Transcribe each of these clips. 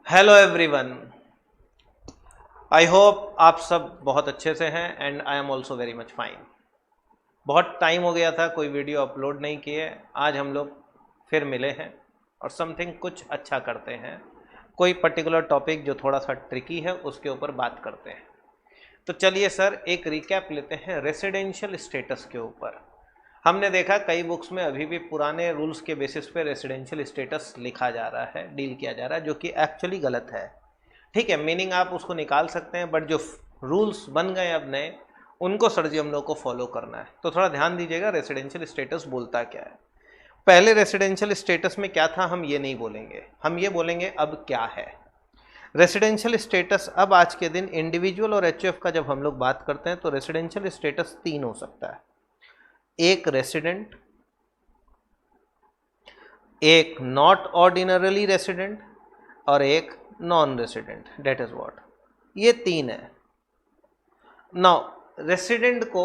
Hello everyone, I hope आप सब बहुत अच्छे से हैं and I am also very much fine. बहुत टाइम हो गया था कोई वीडियो अपलोड नहीं किए। आज हम लोग फिर मिले हैं और समथिंग कुछ अच्छा करते हैं। कोई पर्टिकुलर टॉपिक जो थोड़ा सा ट्रिकी है उसके ऊपर बात करते हैं। तो चलिए सर एक रिकैप लेते हैं रेसिडेंशियल स्टेटस के ऊपर। हमने देखा कई बुक्स में अभी भी पुराने रूल्स के बेसिस पे रेसिडेंशियल स्टेटस लिखा जा रहा है, डील किया जा रहा है, जो कि एक्चुअली गलत है। ठीक है, मीनिंग आप उसको निकाल सकते हैं, बट जो रूल्स बन गए अब नए उनको सर जी हम लोग को फॉलो करना है। तो थोड़ा ध्यान दीजिएगा रेसिडेंशियल स्टेटस बोलता क्या है। पहले रेसिडेंशियल स्टेटस में क्या था हम ये नहीं बोलेंगे, हम ये बोलेंगे अब क्या है। रेसिडेंशियल स्टेटस अब आज के दिन इंडिविजुअल और एचयूएफ का जब हम लोग बात करते हैं तो रेसिडेंशियल स्टेटस तीन हो सकता है। एक रेसिडेंट, एक नॉट ऑर्डिनरली रेसिडेंट और एक non resident. That is what, ये तीन है। नाउ रेसिडेंट को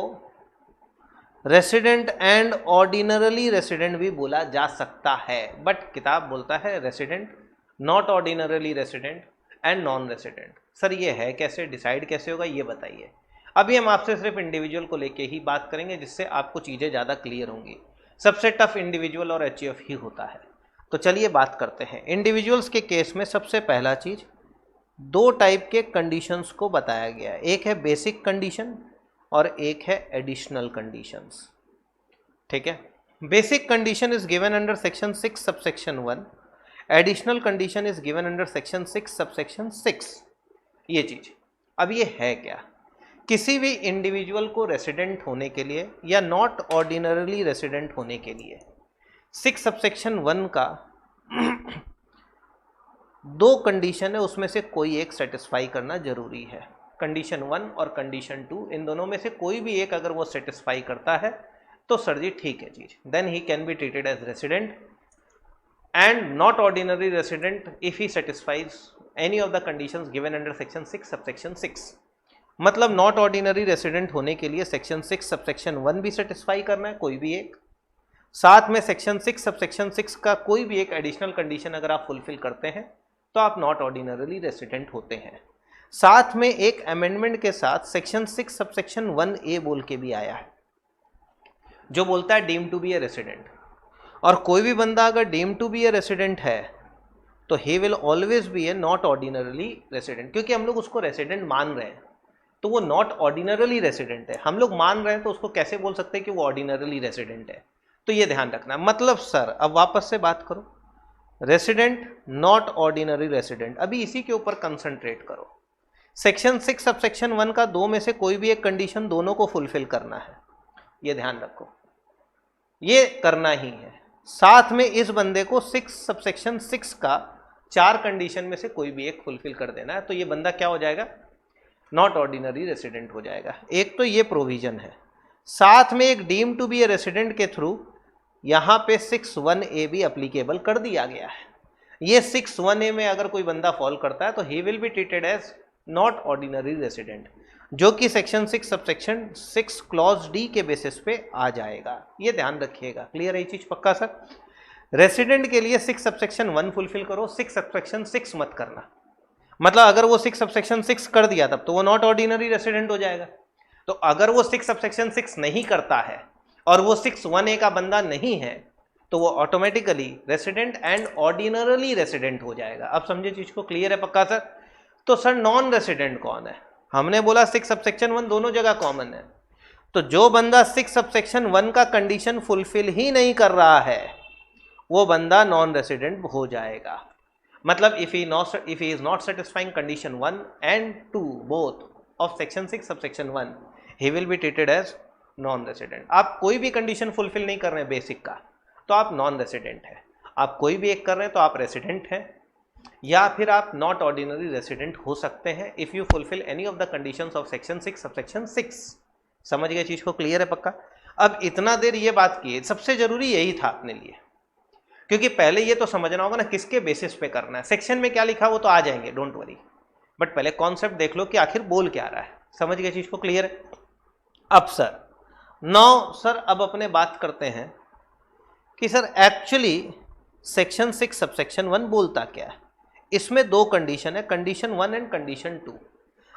रेसिडेंट एंड ऑर्डिनरली रेसिडेंट भी बोला जा सकता है, बट किताब बोलता है resident, not ordinarily resident and non resident. Sir ये है कैसे, डिसाइड कैसे होगा ये बताइए। अभी हम आपसे सिर्फ इंडिविजुअल को लेके ही बात करेंगे जिससे आपको चीज़ें ज़्यादा क्लियर होंगी। सबसे टफ इंडिविजुअल और एचयूएफ ही होता है। तो चलिए बात करते हैं। इंडिविजुअल्स के केस में सबसे पहला चीज़, दो टाइप के कंडीशंस को बताया गया है। एक है बेसिक कंडीशन और एक है एडिशनल कंडीशंस। ठीक है, basic condition is given under section 6 subsection 1, additional condition is given under section 6 subsection 6। ये चीज़ अब ये है क्या, किसी भी इंडिविजुअल को रेसिडेंट होने के लिए या नॉट ऑर्डिनरली रेसिडेंट होने के लिए 6 सबसेक्शन 1 का दो कंडीशन है, उसमें से कोई एक सेटिस्फाई करना जरूरी है। कंडीशन 1 और कंडीशन 2, इन दोनों में से कोई भी एक अगर वो सेटिस्फाई करता है तो सर जी ठीक है चीज, then he can be treated as resident and not ordinary resident if he satisfies any of the conditions given under section 6 subsection 6। मतलब नॉट ऑर्डिनरी रेसिडेंट होने के लिए सेक्शन 6 सबसेक्शन 1 भी सेटिस्फाई करना है कोई भी एक, साथ में सेक्शन 6 सबसेक्शन 6 का कोई भी एक एडिशनल कंडीशन अगर आप फुलफिल करते हैं तो आप नॉट ऑर्डिनरली रेसिडेंट होते हैं। साथ में एक अमेंडमेंट के साथ सेक्शन 6 सबसेक्शन 1A बोल के भी आया है जो बोलता है deem to be a resident. और कोई भी बंदा अगर deem to be a resident है तो he will always be a not ordinarily resident, क्योंकि हम लोग उसको रेसिडेंट मान रहे हैं तो वो नॉट ऑर्डिनरली रेसिडेंट है। हम लोग मान रहे हैं तो उसको कैसे बोल सकते हैं कि वो ऑर्डिनरली रेसिडेंट है। तो ये ध्यान रखना। मतलब सर अब वापस से बात करो, रेसिडेंट नॉट ऑर्डिनरी रेसिडेंट, अभी इसी के ऊपर कंसंट्रेट करो। सेक्शन 6 सबसेक्शन 1 का दो में से कोई भी एक कंडीशन दोनों को फुलफिल करना है, ये ध्यान रखो, ये करना ही है। साथ में इस बंदे को 6 सबसेक्शन 6 का 4 कंडीशन में से कोई भी एक फुलफिल कर देना है, तो ये बंदा क्या हो जाएगा, नॉट ऑर्डिनरी रेसिडेंट हो जाएगा। एक तो ये प्रोविजन है, साथ में एक deem to be a resident के थ्रू यहाँ पे 6(1)(a) भी अप्लीकेबल कर दिया गया है। ये 6(1)(a) में अगर कोई बंदा फॉल करता है तो he will be treated as not ordinary resident, जो कि सेक्शन 6 सबसेक्शन 6 क्लॉज डी के बेसिस पे आ जाएगा। ये ध्यान रखिएगा। क्लियर है ये चीज पक्का सर? रेसिडेंट के लिए 6 सबसेक्शन 1 फुलफिल करो, 6 सबसेक्शन 6 मत करना। मतलब अगर वो 6 सबसेक्शन 6 कर दिया तब तो वो नॉट ऑर्डिनरी रेसिडेंट हो जाएगा। तो अगर वो 6 सबसेक्शन 6 नहीं करता है और वो 6(1)(a) का बंदा नहीं है तो वो automatically resident and ordinarily resident हो जाएगा। अब समझे चीज को? क्लियर है पक्का सर? तो सर नॉन रेसिडेंट कौन है? हमने बोला 6 सबसेक्शन 1 दोनों जगह कॉमन है, तो जो बंदा 6 सबसेक्शन 1 का कंडीशन फुलफिल ही नहीं कर रहा है वो बंदा नॉन रेसिडेंट हो जाएगा। मतलब if he is not satisfying condition 1 and 2 both of section 6 subsection 1 he will be treated as non resident. आप कोई भी कंडीशन फुलफिल नहीं कर रहे हैं बेसिक का तो आप नॉन रेसिडेंट हैं, आप कोई भी एक कर रहे हैं तो आप रेसिडेंट हैं, या फिर आप नॉट ऑर्डिनरी रेसिडेंट हो सकते हैं if you fulfil any of the conditions of section 6 subsection 6। समझ गए चीज को? क्लियर है पक्का? अब इतना देर ये बात की, सबसे जरूरी यही था अपने लिए, क्योंकि पहले ये तो समझना होगा ना किसके बेसिस पे करना है। सेक्शन में क्या लिखा वो तो आ जाएंगे, डोंट वरी, बट पहले कॉन्सेप्ट देख लो कि आखिर बोल क्या रहा है। समझ गए चीज को? क्लियर है? अब सर सर अब अपने बात करते हैं कि सर एक्चुअली सेक्शन 6 सबसेक्शन 1 बोलता क्या है। इसमें दो कंडीशन है, कंडीशन 1 एंड कंडीशन 2।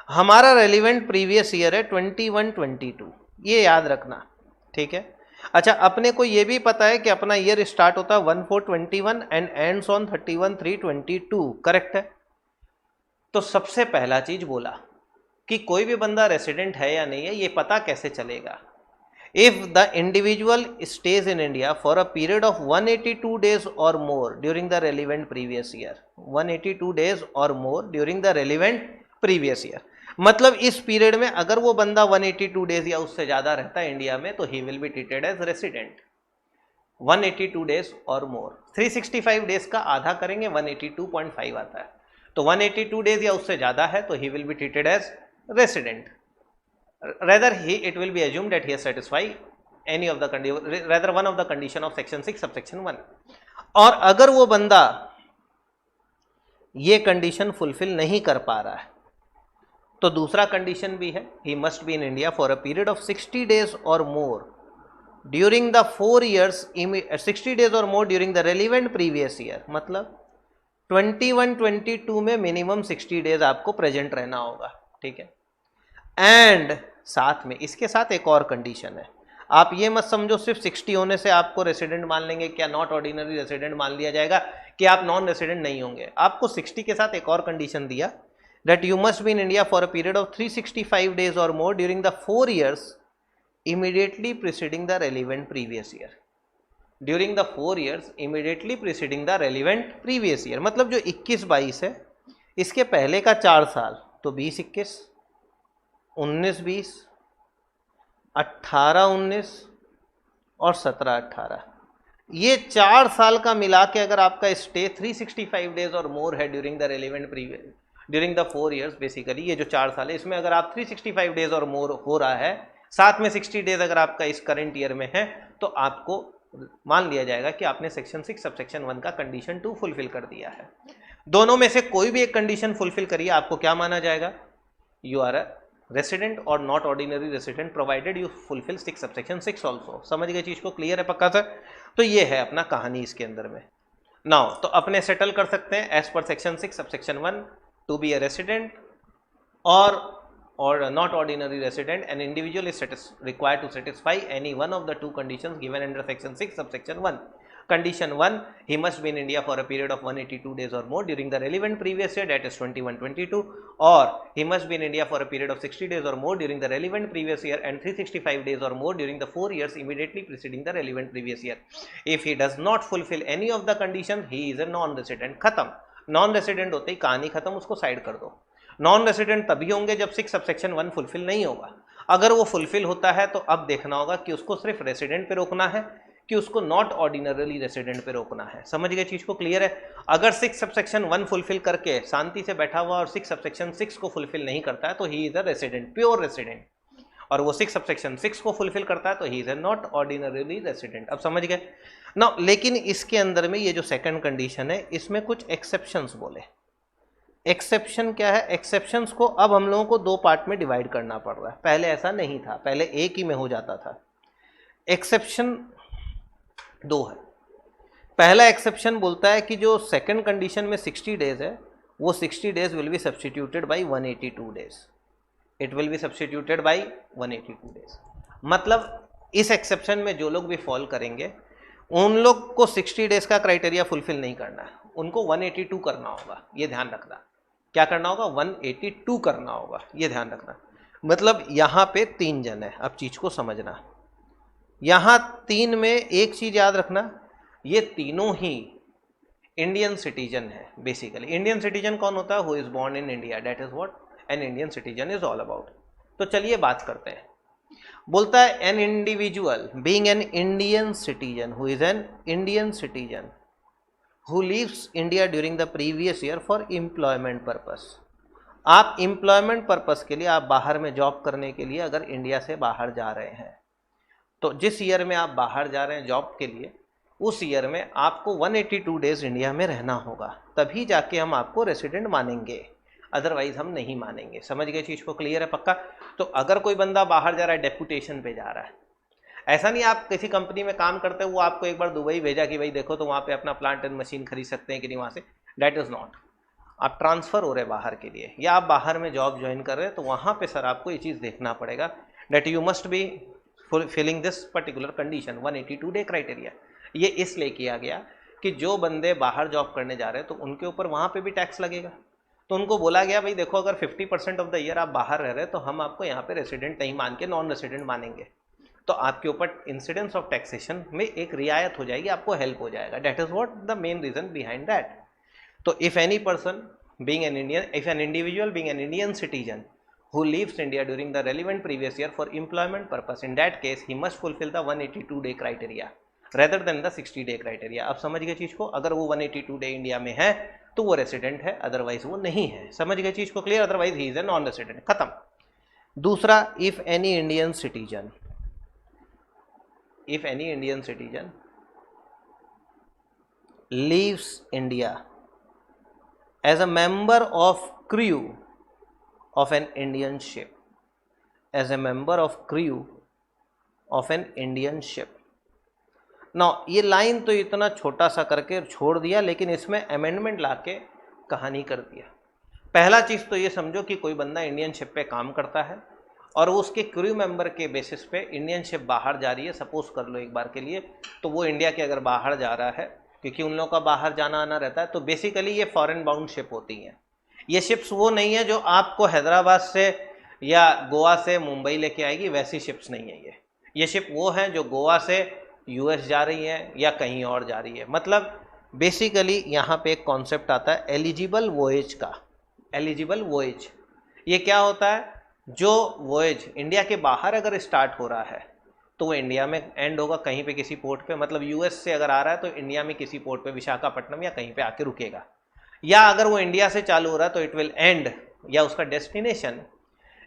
हमारा रेलिवेंट प्रीवियस ईयर है 21-22, ये याद रखना, ठीक है। अच्छा, अपने को ये भी पता है कि अपना ईयर स्टार्ट होता है 1/4/21 एंड एंड्स ऑन 31/3/22, करेक्ट है। तो सबसे पहला चीज बोला कि कोई भी बंदा रेसिडेंट है या नहीं है, ये पता कैसे चलेगा। If the individual stage in India for a period of 182 days और more during the relevant previous year, 182 days और more during the relevant previous year, मतलब इस पीरियड में अगर वो बंदा 182 days या उससे ज्यादा रहता है इंडिया में, तो he will be treated as resident. 182 days और मोर, 365 days का आधा करेंगे 182.5 आता है, तो 182 days या उससे ज्यादा है तो he will be treated as resident. rather it will be assumed that he has satisfied any of the rather one of the condition of section 6 subsection 1। और अगर वो बंदा ये कंडीशन फुलफिल नहीं कर पा रहा है तो दूसरा कंडीशन भी है, he must be in India for a period of 60 days or more during the 4 years, 60 days or more during the relevant previous year, मतलब 21-22 में मिनिमम 60 डेज आपको प्रेजेंट रहना होगा, ठीक है। एंड साथ में इसके साथ एक और कंडीशन है, आप ये मत समझो सिर्फ 60 होने से आपको रेसिडेंट मान लेंगे, क्या नॉट ऑर्डिनरी रेसिडेंट मान लिया जाएगा कि आप नॉन रेसिडेंट नहीं होंगे। आपको 60 के साथ एक और कंडीशन दिया, that you must be in India for a period of 365 days और more during the 4 years immediately preceding the relevant previous year, during the 4 years immediately preceding the relevant previous year, मतलब जो 21-22 है इसके पहले का 4 साल, तो 20-21, 19-20, 18-19 और 17-18, ये 4 साल का मिला के अगर आपका स्टे 365 days और मोर है during the relevant previous during the 4 years, basically ये जो 4 साल है इसमें अगर आप 365 days और मोर हो रहा है, साथ में 60 days अगर आपका इस करंट ईयर में है, तो आपको मान लिया जाएगा कि आपने सेक्शन 6 सबसेक्शन 1 का कंडीशन 2 फुलफिल कर दिया है। दोनों में से कोई भी एक कंडीशन फुलफिल करिए, आपको क्या माना जाएगा, यू आर अ रेसिडेंट और not ordinary resident provided you fulfil 6 subsection 6 also. समझ गए चीज को, क्लियर है पक्का सर। तो ये है अपना कहानी इसके अंदर में। नाउ तो अपने सेटल कर सकते हैं as per section 6 subsection 1 to be a resident or not ordinary resident, an individual is required to satisfy any one of the two conditions given under section 6 subsection 1. Condition 1, he must be in India for a period of 182 days or more during the relevant previous year, that is 21-22, or he must be in India for a period of 60 days or more during the relevant previous year and 365 days or more during the 4 years immediately preceding the relevant previous year. If he does not fulfill any of the conditions, he is a non-resident। खत्म, non-resident होते ही कहानी खत्म, उसको side कर दो। Non resident तभी होंगे जब 6 सबसेक्शन 1 फुलफिल नहीं होगा। अगर वो फुलफिल होता है तो अब देखना होगा कि उसको सिर्फ रेसिडेंट पे रोकना है कि उसको नॉट ऑर्डिनरली रेसिडेंट पे रोकना है। समझ गए चीज को, क्लियर है। अगर 6 सबसेक्शन 1 फुलफिल करके शांति से बैठा हुआ और 6 सबसेक्शन 6 को फुलफिल नहीं करता है तो he is a resident, pure resident, और वो 6 सबसेक्शन 6 को फुलफिल करता है तो he is a not ordinarily resident. अब समझ गए ना। लेकिन इसके अंदर में ये जो सेकंड कंडीशन है इसमें कुछ एक्सेप्शंस बोले। एक्सेप्शन क्या है, एक्सेप्शंस को अब हम लोगों को 2 पार्ट में डिवाइड करना पड़ रहा है, पहले ऐसा नहीं था, पहले एक ही में हो जाता था। एक्सेप्शन 2 है। पहला एक्सेप्शन बोलता है कि जो सेकंड कंडीशन में 60 डेज है वो 60 days will be substituted by 182 days, it will be substituted by 182 days. मतलब इस एक्सेप्शन में जो लोग भी फॉल करेंगे उन लोग को 60 डेज का क्राइटेरिया फुलफिल नहीं करना है, उनको 182 करना होगा, ये ध्यान रखना। क्या करना होगा, 182 करना होगा, ये ध्यान रखना। मतलब यहाँ पे 3 जन है, अब चीज को समझना। यहाँ 3 में एक चीज याद रखना, ये तीनों ही इंडियन सिटीजन है। बेसिकली इंडियन सिटीजन कौन होता है, who is born in India, that is what an Indian citizen is all about. तो चलिए बात करते हैं। बोलता है an individual being an Indian citizen, who is an Indian citizen who leaves India during the previous year for employment purpose। आप employment purpose के लिए, आप बाहर में जॉब करने के लिए अगर इंडिया से बाहर जा रहे हैं, तो जिस ईयर में आप बाहर जा रहे हैं जॉब के लिए, उस ईयर में आपको 182 डेज इंडिया में रहना होगा, तभी जाके हम आपको रेसिडेंट मानेंगे, अदरवाइज हम नहीं मानेंगे। समझ गए चीज़ को, क्लियर है पक्का। तो अगर कोई बंदा बाहर जा रहा है, डेपुटेशन पे जा रहा है, ऐसा नहीं आप किसी कंपनी में काम करते हो वो आपको एक बार दुबई भेजा कि भाई देखो तो वहाँ पे अपना प्लांट एंड मशीन खरीद सकते हैं कि नहीं वहाँ से, डैट इज़ नॉट। आप ट्रांसफ़र हो रहे बाहर के लिए या आप बाहर में जॉब ज्वाइन कर रहे हैं, तो वहाँ पे सर आपको ये चीज़ देखना पड़ेगा that you must be filling this particular condition 182 day criteria. ये इसलिए किया गया कि जो बंदे बाहर जॉब करने जा रहे हैं तो उनके ऊपर वहाँ पे भी टैक्स लगेगा। तो उनको बोला गया भाई देखो अगर 50% ऑफ द ईयर आप बाहर रह रहे हैं तो हम आपको यहाँ पे रेसिडेंट नहीं मान के नॉन रेसिडेंट मानेंगे, तो आपके ऊपर इंसिडेंस ऑफ टैक्सेशन में एक रियायत हो जाएगी, आपको हेल्प हो जाएगा। That is what the main reason behind that. तो if any person being an Indian, if an individual being an Indian citizen who leaves India during the relevant previous year for employment purpose, in that case he must fulfill the 182 day criteria rather than the 60 day criteria। अब समझ गए चीज़ को, अगर वो 182 day India में है तो वो रेसिडेंट है, अदरवाइज वो नहीं है। समझ गए चीज़ को clear, otherwise he is a non resident, खत्म। दूसरा, if any Indian citizen leaves India as a member of crew of an Indian ship, as a member of crew of an Indian ship। Now ये line तो इतना छोटा सा करके छोड़ दिया, लेकिन इसमें अमेंडमेंट लाके कहानी कर दिया। पहला चीज़ तो ये समझो कि कोई बंदा इंडियन शिप पे काम करता है और वो उसके क्रू मेंबर के बेसिस पे इंडियन शिप बाहर जा रही है, सपोज कर लो एक बार के लिए, तो वो इंडिया के अगर बाहर जा रहा है, क्योंकि उन लोगों का बाहर जाना आना रहता है, तो बेसिकली ये फॉरेन बाउंड शिप होती हैं। ये शिप्स वो नहीं है जो आपको हैदराबाद से या गोवा से मुंबई लेके आएगी, वैसी शिप्स नहीं है ये शिप वो हैं जो गोवा से यूएस जा रही हैं या कहीं और जा रही है। मतलब बेसिकली यहाँ पे एक कॉन्सेप्ट आता है एलिजिबल वोएज का। एलिजिबल वोएज ये क्या होता है, जो वोएज इंडिया के बाहर अगर स्टार्ट हो रहा है तो वो इंडिया में एंड होगा कहीं पे किसी पोर्ट पे। मतलब यूएस से अगर आ रहा है तो इंडिया में किसी पोर्ट पे, विशाखापट्टनम या कहीं पे आके रुकेगा। या अगर वो इंडिया से चालू हो रहा है तो इट विल एंड, या उसका destination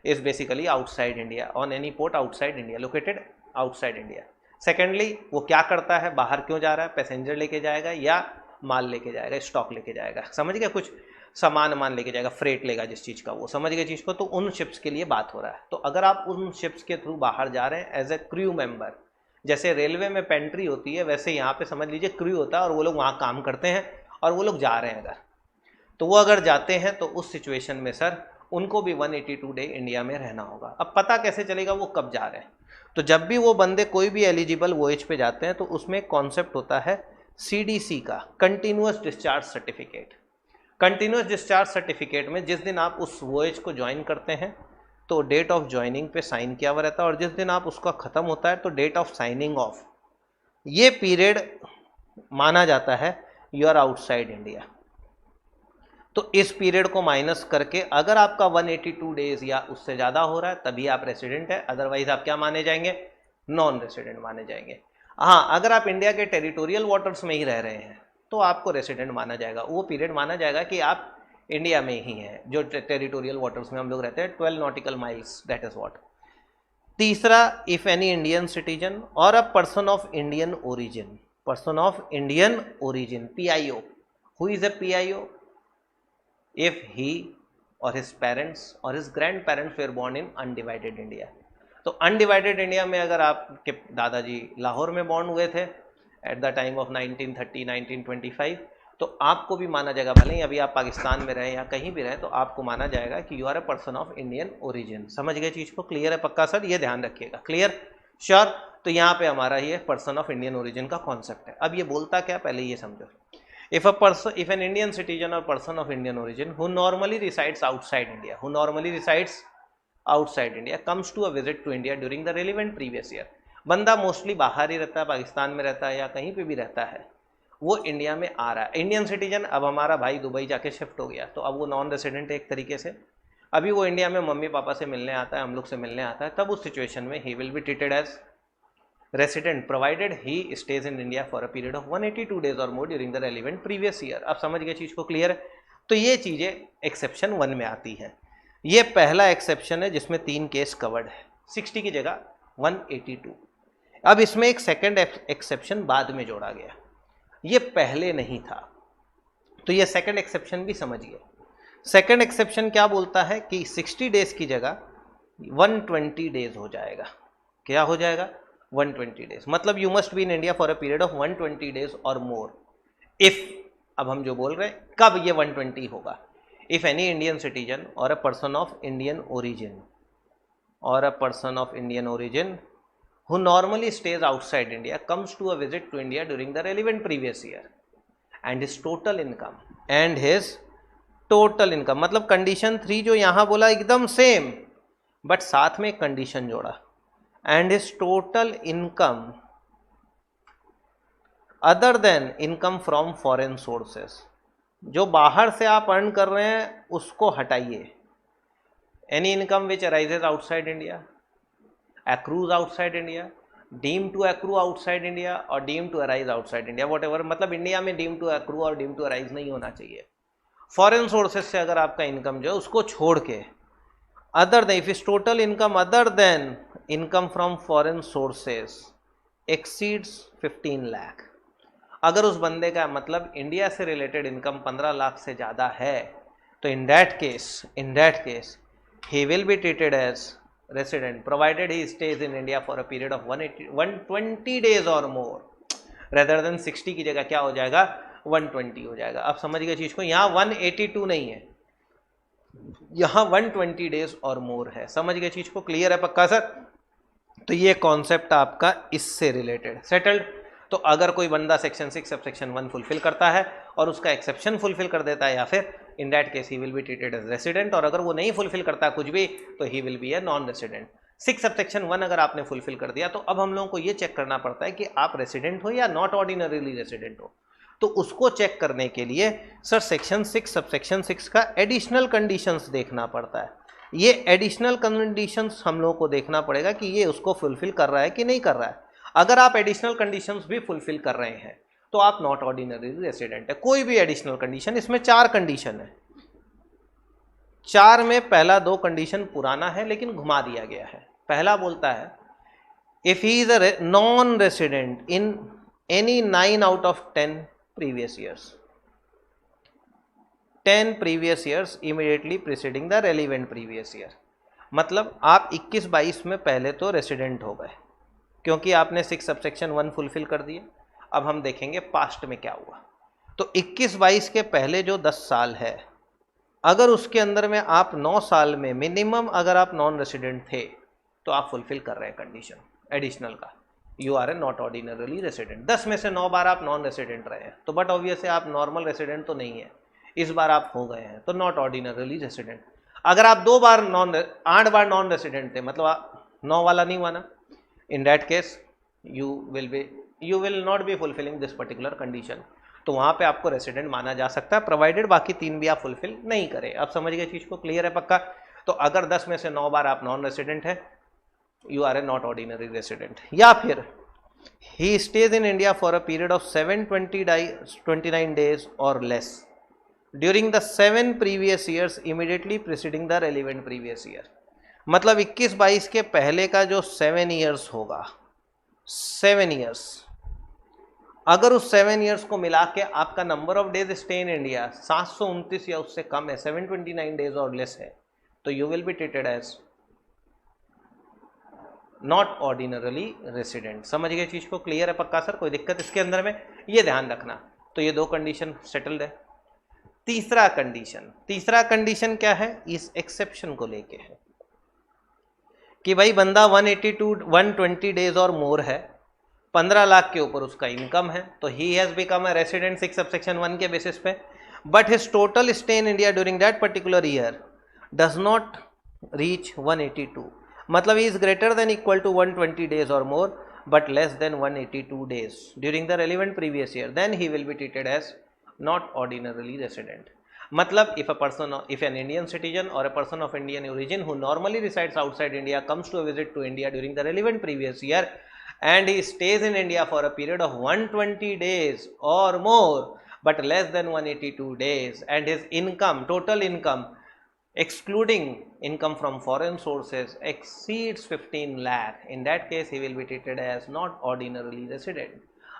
is basically outside India, on any port outside India, located outside India. Secondly वो क्या करता है, बाहर क्यों जा रहा है, पैसेंजर लेके जाएगा या माल लेके जाएगा, स्टॉक लेके जाएगा, समझ गया, कुछ सामान लेके जाएगा, फ्रेट लेगा जिस चीज़ का, वो समझ गए चीज़ को। तो उन शिप्स के लिए बात हो रहा है। तो अगर आप उन शिप्स के थ्रू बाहर जा रहे हैं एज ए क्रू मेंबर, जैसे रेलवे में पेंट्री होती है वैसे यहाँ पे समझ लीजिए क्रू होता है और वो लोग वहाँ काम करते हैं और वो लोग जा रहे हैं अगर, तो वो अगर जाते हैं तो उस सिचुएशन में सर उनको भी 182 डे इंडिया में रहना होगा। अब पता कैसे चलेगा वो कब जा रहे हैं, तो जब भी वो बंदे कोई भी एलिजिबल वोएज पे जाते हैं तो उसमें कॉन्सेप्ट होता है CDC का, continuous discharge certificate. Continuous discharge certificate में जिस दिन आप उस वोएज को ज्वाइन करते हैं तो डेट ऑफ ज्वाइनिंग पे साइन किया हुआ रहता है, और जिस दिन आप उसका ख़त्म होता है तो डेट ऑफ साइनिंग ऑफ, ये पीरियड माना जाता है यू आर आउटसाइड इंडिया। तो इस पीरियड को माइनस करके अगर आपका 182 डेज या उससे ज़्यादा हो रहा है तभी आप रेसिडेंट है, अदरवाइज आप क्या माने जाएंगे, नॉन रेसिडेंट माने जाएंगे। हाँ, अगर आप इंडिया के टेरिटोरियल वाटर्स में ही रह रहे हैं तो आपको रेसिडेंट माना जाएगा, वो पीरियड माना जाएगा कि आप इंडिया में ही हैं, जो टेरिटोरियल वाटर्स में हम लोग रहते हैं 12 nautical miles, that is what. तीसरा, इफ एनी इंडियन सिटीजन और a person of Indian origin, person of Indian origin, PIO, who is a PIO, if he और हिज पेरेंट्स और his grandparents were born in undivided India. तो undivided India में अगर आपके दादाजी लाहौर में born हुए थे एट द टाइम ऑफ 1930 1925, तो आपको भी माना जाएगा, भले ही अभी आप पाकिस्तान में रहें या कहीं भी रहें, तो आपको माना जाएगा कि you are a person of Indian origin. समझ गए चीज़ को, क्लियर है पक्का सर, ये ध्यान रखिएगा, क्लियर, श्योर। तो यहाँ पे हमारा ये पर्सन ऑफ इंडियन ओरिजिन का कॉन्सेप्ट है। अब ये बोलता क्या, पहले ये समझो। इफ एन इंडियन सिटीजन और person of Indian origin who normally resides outside India, who normally resides outside India comes to a visit to India during the relevant previous year, बंदा मोस्टली बाहर ही रहता है, पाकिस्तान में रहता है या कहीं पे भी रहता है, वो इंडिया में आ रहा है, इंडियन सिटीजन। अब हमारा भाई दुबई जाके शिफ्ट हो गया तो अब वो नॉन रेसिडेंट है एक तरीके से, अभी वो इंडिया में मम्मी पापा से मिलने आता है, हम लोग से मिलने आता है, तब उस सिचुएशन में he will be treated as resident provided he stays in India for a period of 182 days or more during the relevant previous year. अब समझ गए चीज़ को, क्लियर है। तो ये चीज़ें एक्सेप्शन 1 में आती हैं। ये पहला एक्सेप्शन है जिसमें 3 केस कवर्ड है, 60 की जगह 182। अब इसमें एक सेकंड एक्सेप्शन बाद में जोड़ा गया, ये पहले नहीं था, तो ये सेकंड एक्सेप्शन भी समझिए। सेकंड एक्सेप्शन क्या बोलता है कि 60 डेज की जगह 120 डेज हो जाएगा। क्या हो जाएगा, 120 डेज। मतलब you must be in India for a period of 120 days or more if, अब हम जो बोल रहे हैं कब ये 120 होगा, if any Indian citizen or a person of Indian origin who normally stays outside India comes to a visit to India during the relevant previous year and his total income मतलब कंडीशन 3 जो यहाँ बोला एकदम same, but साथ में condition जोड़ा, and his total income other than income from foreign sources, जो बाहर से आप अर्न कर रहे हैं उसको हटाइए। Any income which arises outside India, accrues outside India, deem to accrue outside India or deem to arise outside India, whatever, मतलब इंडिया में डीम टू एक्रू और डीम टू अराइज नहीं होना चाहिए। फॉरेन सोर्सेज से अगर आपका income जो है उसको छोड़ के other than, if is total income other than income from foreign sources exceeds 15 lakh, अगर उस बंदे का मतलब इंडिया से रिलेटेड इनकम 15 लाख से ज़्यादा है, तो in that case he will be treated as resident provided he stays in India for a period of 120 days or more, rather than 60 की जगह क्या हो जाएगा 120 हो जाएगा। आप समझ गए चीज़ को, यहाँ 182 नहीं है, यहाँ 120 डेज और मोर है। समझ गए चीज़ को, क्लियर है पक्का सर? तो ये कॉन्सेप्ट आपका इससे रिलेटेड सेटल्ड। तो अगर कोई बंदा सेक्शन 6 सबसेक्शन 1 फुलफिल करता है और उसका एक्सेप्शन फुलफिल कर देता है, या फिर in that case he will be treated as resident, और अगर वो नहीं फुलफिल करता कुछ भी तो he will be a non resident. 6 subsection 1 अगर आपने फुलफिल कर दिया तो अब हम लोगों को ये चेक करना पड़ता है कि आप रेसिडेंट हो या नॉट ऑर्डिनरीली रेसिडेंट हो। तो उसको चेक करने के लिए सर सेक्शन 6 सबसेक्शन 6 का एडिशनल कंडीशंस देखना पड़ता है। ये एडिशनल कंडीशंस हम लोगों को देखना पड़ेगा कि ये उसको फुलफिल कर रहा है कि नहीं कर रहा है। अगर आप एडिशनल कंडीशंस भी फुलफिल कर रहे हैं तो आप नॉट ऑर्डिनरी रेसिडेंट है। कोई भी एडिशनल कंडीशन, इसमें 4 कंडीशन है, 4 में पहला 2 कंडीशन पुराना है लेकिन घुमा दिया गया है। पहला बोलता है if he is a non resident in any 9 out of 10 previous years, 10 previous years immediately preceding the relevant previous year, मतलब आप 21-22 में पहले तो रेसिडेंट हो गए क्योंकि आपने 6 सबसेक्शन 1 फुलफिल कर दिए। अब हम देखेंगे पास्ट में क्या हुआ। तो 21-22 के पहले जो 10 साल है, अगर उसके अंदर में आप 9 साल में मिनिमम अगर आप नॉन रेसिडेंट थे तो आप फुलफिल कर रहे हैं कंडीशन एडिशनल का, you are a not ordinarily resident. 10 में से 9 बार आप नॉन रेसिडेंट रहे हैं तो बट ऑब्वियसली आप नॉर्मल रेसिडेंट तो नहीं है, इस बार आप हो गए हैं तो नॉट ऑर्डिनरली रेसिडेंट। अगर आप 8 बार नॉन रेसिडेंट थे, मतलब आप 9 वाला नहीं हुआ ना, इन that case you will not be fulfilling this particular condition, तो वहाँ पे आपको रेसिडेंट माना जा सकता है प्रोवाइडेड बाकी 3 भी आप फुलफिल नहीं करें। आप समझ गए चीज़ को, क्लियर है पक्का? तो अगर 10 में से 9 बार आप नॉन रेसिडेंट है, you are a not ordinary resident, या फिर he stays in India for a period of 729 days or less during the 7 previous years immediately preceding the relevant previous year, मतलब 21-22 के पहले का जो 7 years होगा, 7 years, अगर उस 7 years को मिला के आपका number of days stay in India 729 या उससे कम है, 729 डेज और लेस है, तो you will be treated as not ordinarily resident. समझ गए चीज़ को, क्लियर है पक्का सर? कोई दिक्कत इसके अंदर में? ये ध्यान रखना। तो ये 2 कंडीशन सेटल्ड है। तीसरा कंडीशन क्या है? इस एक्सेप्शन को लेके है कि भाई बंदा 120 डेज और मोर है, 15 लाख के ऊपर उसका इनकम है, तो he has become a resident 6 subsection 1 के बेसिस पे, but his total stay in India during that particular year does not reach 182, मतलब he is greater than equal to 120 days or more but less than 182 days during the relevant previous year, then he will be treated as not ordinarily resident। मतलब if an Indian citizen or a person of Indian origin who normally resides outside India comes to a visit to India during the relevant previous year and he stays in India for a period of 120 days or more but less than 182 days and his income, total income excluding income from foreign sources exceeds 15 lakh, in that case he will be treated as not ordinarily resident।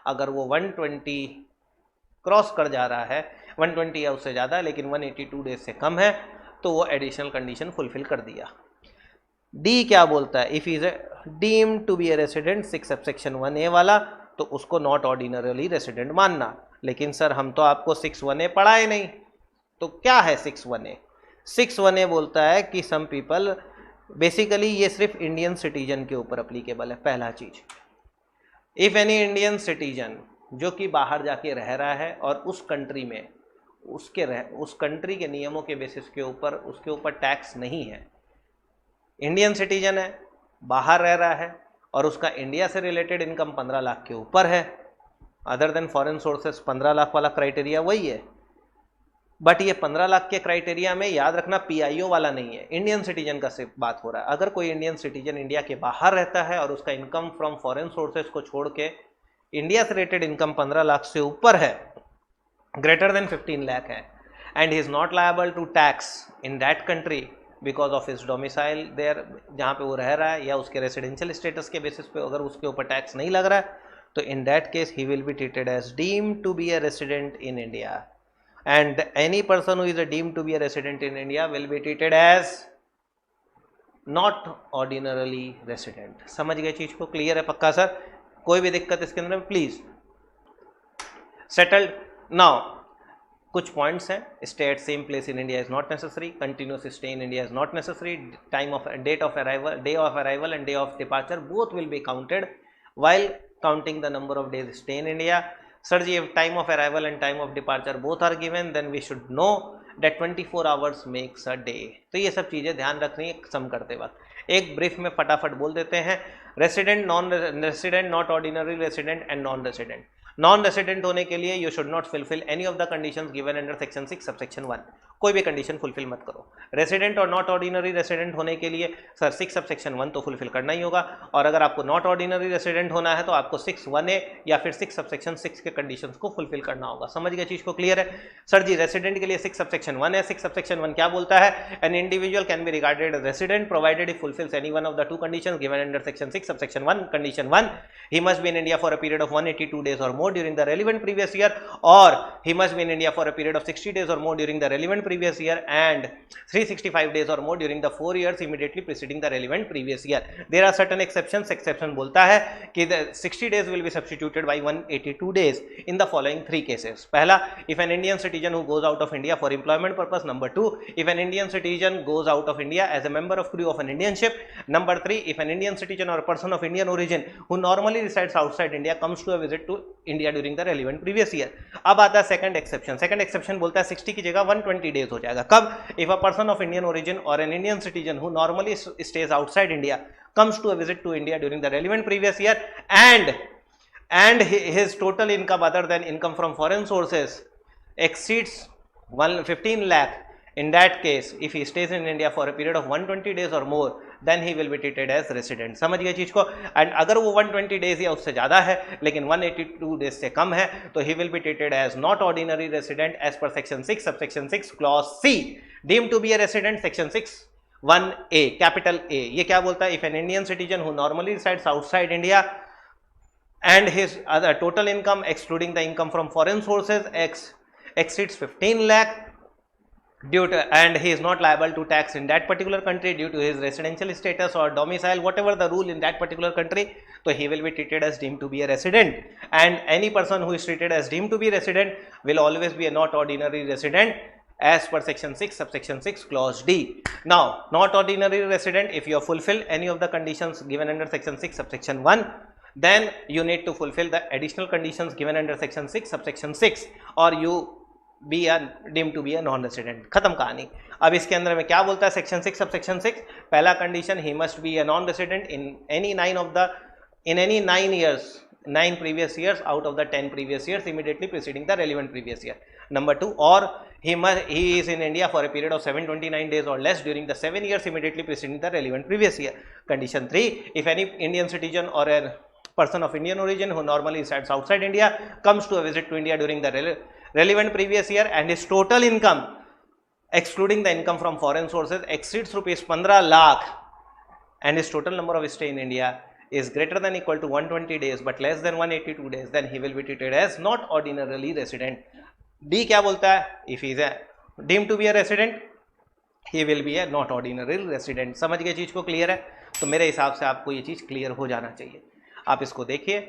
अगर वो 120 cross कर जा रहा है, 120 या उससे ज़्यादा लेकिन 182 डेज से कम है, तो वो एडिशनल कंडीशन फुलफिल कर दिया। डी क्या बोलता है? If is deemed to be a resident 6 subsection 1A वाला, तो उसको नॉट ऑर्डिनरली रेसिडेंट मानना। लेकिन सर हम तो आपको 6(1)A पढ़ाए नहीं, तो क्या है 6(1)(a)? 6(1)(a) बोलता है कि सम पीपल, बेसिकली ये सिर्फ इंडियन सिटीजन के ऊपर अप्लीकेबल है। पहला चीज, इफ एनी इंडियन सिटीजन जो कि बाहर जाके रह रहा है और उस कंट्री में उस कंट्री के नियमों के बेसिस के ऊपर उसके ऊपर टैक्स नहीं है, इंडियन सिटीजन है, बाहर रह रहा है और उसका इंडिया से रिलेटेड इनकम 15 लाख के ऊपर है, other than foreign sources 15 lakh वाला क्राइटेरिया वही है, बट ये 15 लाख के क्राइटेरिया में याद रखना पीआईओ वाला नहीं है, इंडियन सिटीजन का सिर्फ बात हो रहा है। अगर कोई इंडियन सिटीजन इंडिया के बाहर रहता है और उसका इनकम फ्रॉम फॉरेन सोर्सेस को छोड़ के इंडिया से रिलेटेड इनकम 15 लाख से ऊपर है, ग्रेटर देन 15 लाख है, and he is not liable to tax in that country because of his domicile there, जहाँ पे वो रह रहा है या उसके रेसिडेंशियल स्टेटस के बेसिस पे अगर उसके ऊपर टैक्स नहीं लग रहा है, तो in that case he will be treated as deemed to be a resident in India, and any person who is deemed to be a resident in India will be treated as not ordinarily resident. समझ गए चीज को? Clear है पक्का sir? कोई भी दिक्कत इसके अंदर प्लीज? सेटल्ड? नाउ कुछ पॉइंट्स हैं, stay at same place in India is not necessary, continuous stay in India is not necessary, time of date of arrival, day of arrival and day of departure both will be counted while counting the number of days stay in India. Sir ji, if time of arrival and time of departure both are given, then we should know that 24 hours makes a day. तो ये सब चीज़ें ध्यान रखनी है सम करते वक्त। एक ब्रीफ में फटाफट बोल देते हैं, resident, non resident, not ordinary resident and non resident. Non resident होने के लिए you should not fulfil any of the conditions given under section 6 subsection 1, कोई भी कंडीशन फुलफिल मत करो। रेसिडेंट और नॉट ऑर्डिनरी रेसिडेंट होने के लिए सर 6 सबसेक्शन 1 तो फुलफिल करना ही होगा, और अगर आपको नॉट ऑर्डिनरी रेसिडेंट होना है तो आपको 6(1)(a) या फिर 6 सबसेक्शन 6 के कंडीशंस को फुलफिल करना होगा। समझ गए चीज को? क्लियर है? सर जी रेसिडेंट के लिए 6 सबसेक्शन 1 है। 6 सबसेक्शन 1 क्या बोलता है? An individual can be regarded as resident provided he fulfils any one of the 2 conditions given under section 6 subsection 1। Condition 1, he must be in India for a period of 182 days or more during the relevant previous year, or he must be in India for a period of 60 days or more during the relevant previous year and 365 days or more during the 4 years immediately preceding the relevant previous year. There are certain exceptions. Exception बोलता है कि the 60 days will be substituted by 182 days in the following 3 cases. पहला, if an Indian citizen who goes out of India for employment purpose. Number 2, if an Indian citizen goes out of India as a member of crew of an Indian ship. Number 3, if an Indian citizen or a person of Indian origin who normally resides outside India comes to a visit to India during the relevant previous year. अब आता है second exception. Second exception बोलता है 60 की जगह 120 days हो जाएगा। कब? If a person of Indian origin or an Indian citizen who normally stays outside India comes to a visit to India during the relevant previous year and his total income other than income from foreign sources exceeds 15 lakh. In that case, if he stays in India for a period of 120 days or more, then he will be treated as resident. समझ गए चीज को? And अगर वो 120 days या उससे ज्यादा है लेकिन 182 डेज से कम है तो he will be treated as not ordinary resident as per section 6 subsection 6 clause C. Deemed to be a resident, section 6(1)(a), capital A. ये क्या बोलता है? If an Indian citizen who normally resides outside India and his other total income excluding the income from foreign sources exceeds 15 lakh and he is not liable to tax in that particular country due to his residential status or domicile, whatever the rule in that particular country, so he will be treated as deemed to be a resident. And any person who is treated as deemed to be resident will always be a not ordinary resident as per section 6 subsection 6 clause D. Now not ordinary resident, if you have fulfilled any of the conditions given under section 6 subsection 1, then you need to fulfill the additional conditions given under section 6 subsection 6 or you be a deemed to be a non resident. खत्म कहानी। अब इसके अंदर में क्या बोलता है section 6 subsection 6? पहला condition, he must be a non resident in any 9 years, 9 previous years out of the 10 previous years immediately preceding the relevant previous year. Number 2, or he is in India for a period of 729 days or less during the 7 years immediately preceding the relevant previous year. Condition 3, if any Indian citizen or a person of Indian origin who normally resides outside India comes to a visit to India during the relevant previous year and his total income excluding the income from foreign sources exceeds rupees 15 lakh and his total number of stay in India is greater than equal to 120 days but less than 182 days, then he will be treated as not ordinarily resident. D क्या बोलता है? If he is deemed to be a resident, he will be a not ordinary resident. समझ गए चीज को? Clear है? तो मेरे हिसाब से आपको ये चीज क्लियर हो जाना चाहिए। आप इसको देखिए,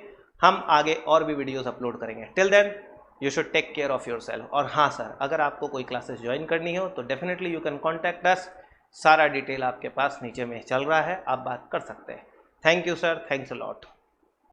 हम आगे और भी वीडियोस अपलोड करेंगे। Till then you should take care of yourself. और हाँ सर, अगर आपको कोई क्लासेस ज्वाइन करनी हो तो definitely you can contact us. सारा डिटेल आपके पास नीचे में चल रहा है, आप बात कर सकते हैं। Thank you sir, thanks a lot.